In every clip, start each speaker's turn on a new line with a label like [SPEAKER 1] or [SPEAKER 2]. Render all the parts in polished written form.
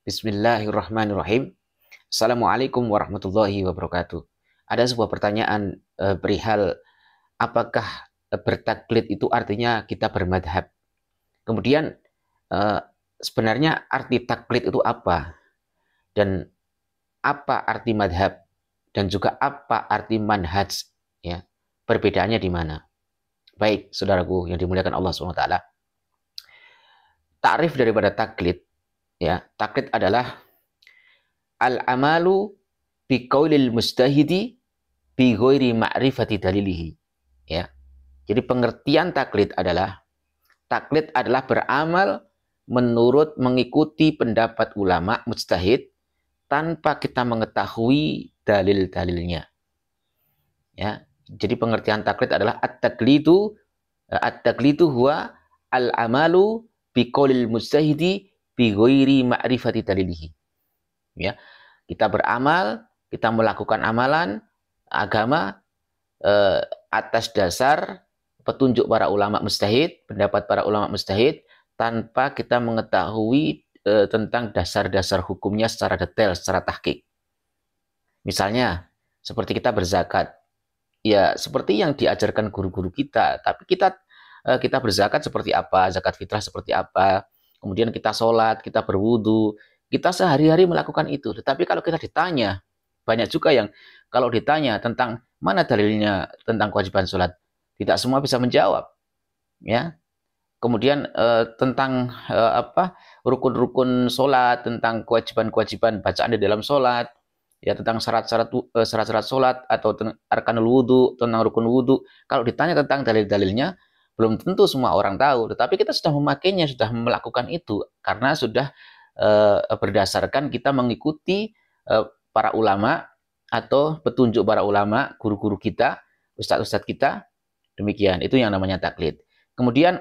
[SPEAKER 1] Bismillahirrahmanirrahim. Assalamualaikum warahmatullahi wabarakatuh. Ada sebuah pertanyaan perihal apakah bertaklid itu artinya kita bermadhab. Kemudian eh, sebenarnya arti taklid itu apa? Dan apa arti madhab? Dan juga apa arti manhaj? Ya, perbedaannya di mana? Baik, saudaraku yang dimuliakan Allah SWT. Takrif daripada taklid, ya, taklid adalah al-amalu biqaulil mustahidi bi ghairi ma'rifati dalilihi. Ya. Jadi pengertian taklid adalah beramal menurut mengikuti pendapat ulama mujtahid tanpa kita mengetahui dalil-dalilnya. Ya. Jadi pengertian taklid adalah at-taqlidu huwa al-amalu biqaulil mujtahidi bi ghairi ma'rifati dalilihi. Ya. Kita beramal, kita melakukan amalan agama atas dasar petunjuk para ulama mujtahid, pendapat para ulama mujtahid, tanpa kita mengetahui tentang dasar-dasar hukumnya secara detail, secara tahqiq. Misalnya, seperti kita berzakat. Ya, seperti yang diajarkan guru-guru kita, tapi kita berzakat seperti apa, zakat fitrah seperti apa, kemudian kita sholat, kita berwudu, kita sehari-hari melakukan itu. Tetapi kalau kita ditanya, banyak juga yang kalau ditanya tentang mana dalilnya tentang kewajiban sholat, tidak semua bisa menjawab. Ya, kemudian tentang rukun-rukun sholat, tentang kewajiban-kewajiban bacaan di dalam sholat, ya tentang syarat-syarat sholat atau arkanul wudhu, tentang rukun wudhu. Kalau ditanya tentang dalil-dalilnya, belum tentu semua orang tahu. Tetapi kita sudah memakainya, sudah melakukan itu karena sudah berdasarkan kita mengikuti para ulama atau petunjuk para ulama, guru-guru kita, ustadz-ustadz kita. Demikian, itu yang namanya taklid. Kemudian,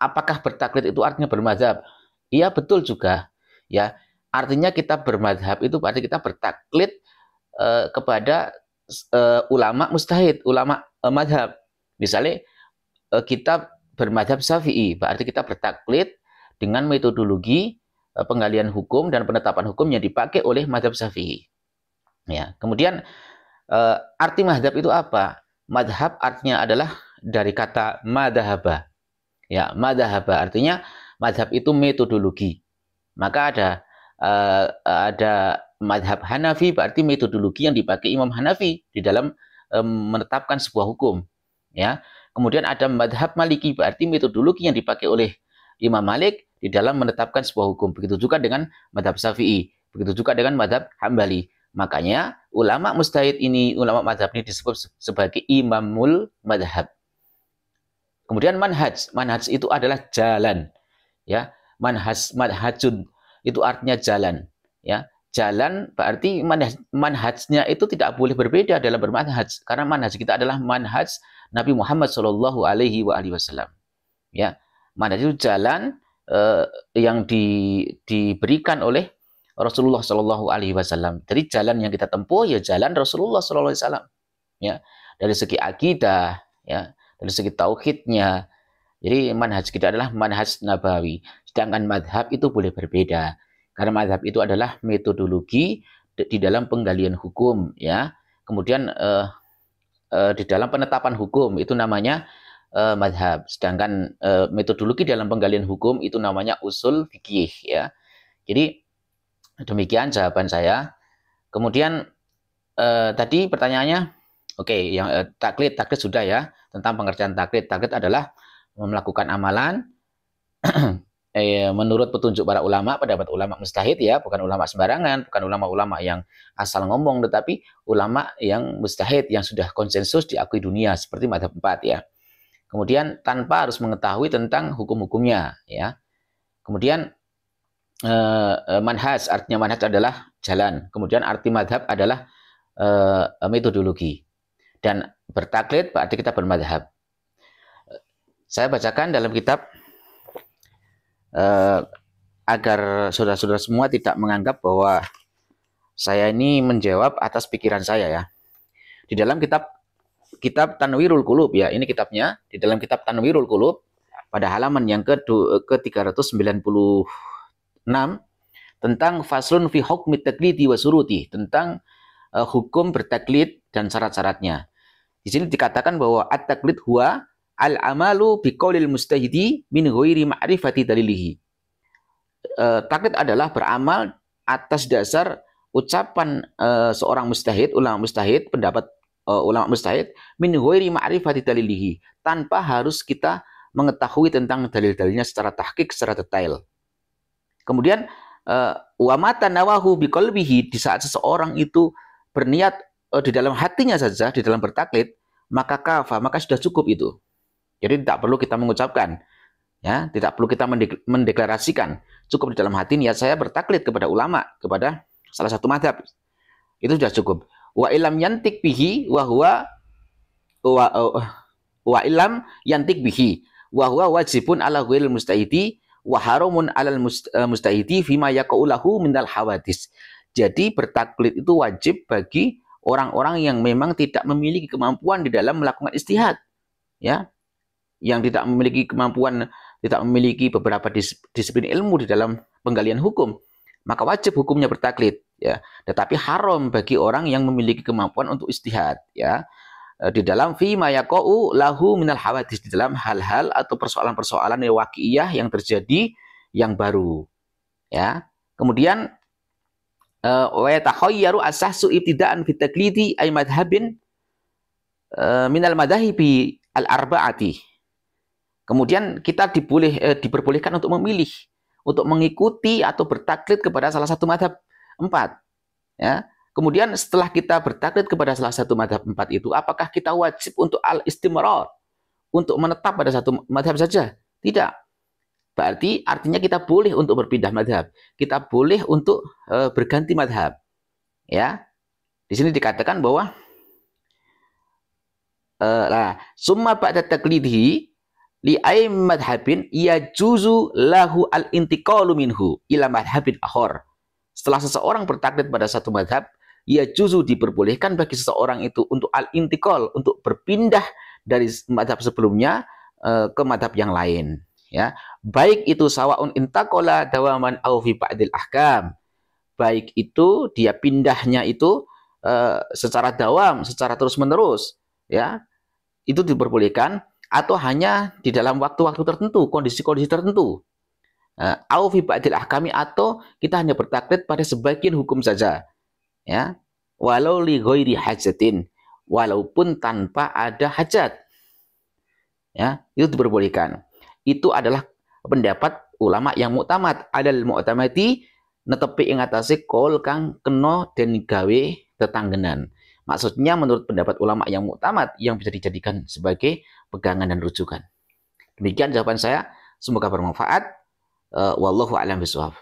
[SPEAKER 1] apakah bertaklid itu artinya bermadzhab? Iya, betul juga. Ya, artinya kita bermadhab itu berarti kita bertaklid kepada ulama mujtahid, ulama madhab. Misalnya kita bermadhab Syafi'i, berarti kita bertaklid dengan metodologi penggalian hukum dan penetapan hukum yang dipakai oleh madhab Syafi'i. Ya, kemudian arti madhab itu apa? Madhab artinya adalah dari kata madhaba. Ya, madhaba artinya madhab itu metodologi. Maka ada madhab Hanafi, berarti metodologi yang dipakai Imam Hanafi di dalam menetapkan sebuah hukum. Ya, kemudian ada madhab Maliki, berarti metodologi yang dipakai oleh Imam Malik di dalam menetapkan sebuah hukum. Begitu juga dengan madhab Syafi'i, begitu juga dengan madhab Hambali. Makanya ulama mujtahid ini, ulama madhab ini disebut sebagai imamul madhab. Kemudian manhaj itu adalah jalan. Ya, manhajun itu artinya jalan. Ya, jalan berarti manhajnya itu tidak boleh berbeda dalam bermanhaj, karena manhaj kita adalah manhaj Nabi Muhammad Shallallahu Alaihi Wasallam. Ya, manhaj itu jalan yang diberikan oleh Rasulullah Shallallahu Alaihi Wasallam. Jadi jalan yang kita tempuh ya jalan Rasulullah Shallallahu Alaihi Wasallam. Ya, dari segi akidah, ya, dari segi tauhidnya. Jadi manhaj kita adalah manhaj nabawi. Sedangkan madhab itu boleh berbeda. Karena madhab itu adalah metodologi di dalam penggalian hukum, ya. Kemudian di dalam penetapan hukum itu namanya madhab. Sedangkan metodologi dalam penggalian hukum itu namanya usul fikih, ya. Jadi demikian jawaban saya. Kemudian tadi pertanyaannya, oke, yang taklid sudah ya, tentang pengertian taklid. Taklid adalah melakukan amalan menurut petunjuk para ulama, pendapat ulama mujtahid, ya, bukan ulama sembarangan, bukan ulama-ulama yang asal ngomong, tetapi ulama yang mujtahid yang sudah konsensus diakui dunia seperti mazhab 4, ya. Kemudian tanpa harus mengetahui tentang hukum-hukumnya, ya. Kemudian manhaj, artinya manhaj adalah jalan. Kemudian arti madhab adalah metodologi. Dan bertaklid berarti kita bermadhab. Saya bacakan dalam kitab agar saudara-saudara semua tidak menganggap bahwa saya ini menjawab atas pikiran saya, ya. Di dalam kitab Tanwirul Qulub, ya, ini kitabnya. Di dalam kitab Tanwirul Qulub pada halaman yang ke 396 tentang faslun fi hukmi taklidi wa suruti, tentang hukum bertaklid dan syarat-syaratnya. Di sini dikatakan bahwa at-taklid huwa al-amalu biqaulil mustahidi min ghairi ma'rifati dalilihi. Taklid adalah beramal atas dasar ucapan seorang mustahid, ulama mustahid, pendapat ulama mustahid min ghairi ma'rifati dalilihi, tanpa harus kita mengetahui tentang dalil-dalilnya secara tahqiq, secara detail. Kemudian wa mata nawahu biqalbihi, di saat seseorang itu berniat di dalam hatinya saja, di dalam bertaklid, maka kafa, maka sudah cukup itu. Jadi tidak perlu kita mengucapkan, ya, tidak perlu kita mendeklarasikan, cukup di dalam hati niat saya bertaklid kepada ulama, kepada salah satu mazhab, itu sudah cukup. Wa ilam yantik bihi wa huwa wa ilam yantik bihi wa huwa wajibun ala ghairil mustahidi wa haramun alal mustahidi fima yaqaulahu minal hawadis. Jadi bertaklid itu wajib bagi orang-orang yang memang tidak memiliki kemampuan di dalam melakukan ijtihad, ya, yang tidak memiliki kemampuan, tidak memiliki beberapa disiplin ilmu di dalam penggalian hukum, maka wajib hukumnya bertaklid, ya. Tetapi haram bagi orang yang memiliki kemampuan untuk ijtihad, ya, di dalam fi ma yaqau lahu minal hawadis, di dalam hal-hal atau persoalan-persoalan waqi'iyah yang terjadi yang baru, ya. Kemudian wa yatakhayyaru asahsu ibtida'an fi taklidi ay madhhabin minal madhahibi al-arba'ati. Kemudian kita diperbolehkan untuk memilih, untuk mengikuti atau bertaklid kepada salah satu madhab 4, ya. Kemudian setelah kita bertaklid kepada salah satu madhab 4 itu, apakah kita wajib untuk al-istimrar, untuk menetap pada satu madhab saja? Tidak. Berarti artinya kita boleh untuk berpindah madhab, kita boleh untuk berganti madhab, ya. Di sini dikatakan bahwa summa ba'da taklidhi li ay madhabin yajuzu lahu al-intiqalu minhu ila madhabin akhar. Setelah seseorang bertaklid pada satu madhab, yajuzu, diperbolehkan bagi seseorang itu untuk al-intiqal, untuk berpindah dari madhab sebelumnya ke madhab yang lain, ya. Baik itu sawaun intaqala dawaman aw fi ba'dil ahkam, baik itu dia pindahnya itu secara dawam, secara terus-menerus, ya, itu diperbolehkan, atau hanya di dalam waktu-waktu tertentu, kondisi-kondisi tertentu. Au fi ba'dil ahkami, atau kita hanya bertaklid pada sebagian hukum saja, ya. Walau li ghairi hajatin, walaupun tanpa ada hajat, ya, itu diperbolehkan. Itu adalah pendapat ulama yang muktamad, adal mu'tamadi, netepi ing atase kol kang kena den gawe tetanggenan. Maksudnya menurut pendapat ulama yang muktamad, yang bisa dijadikan sebagai pegangan dan rujukan. Demikian jawaban saya, semoga bermanfaat. Wallahu a'lam bishawab.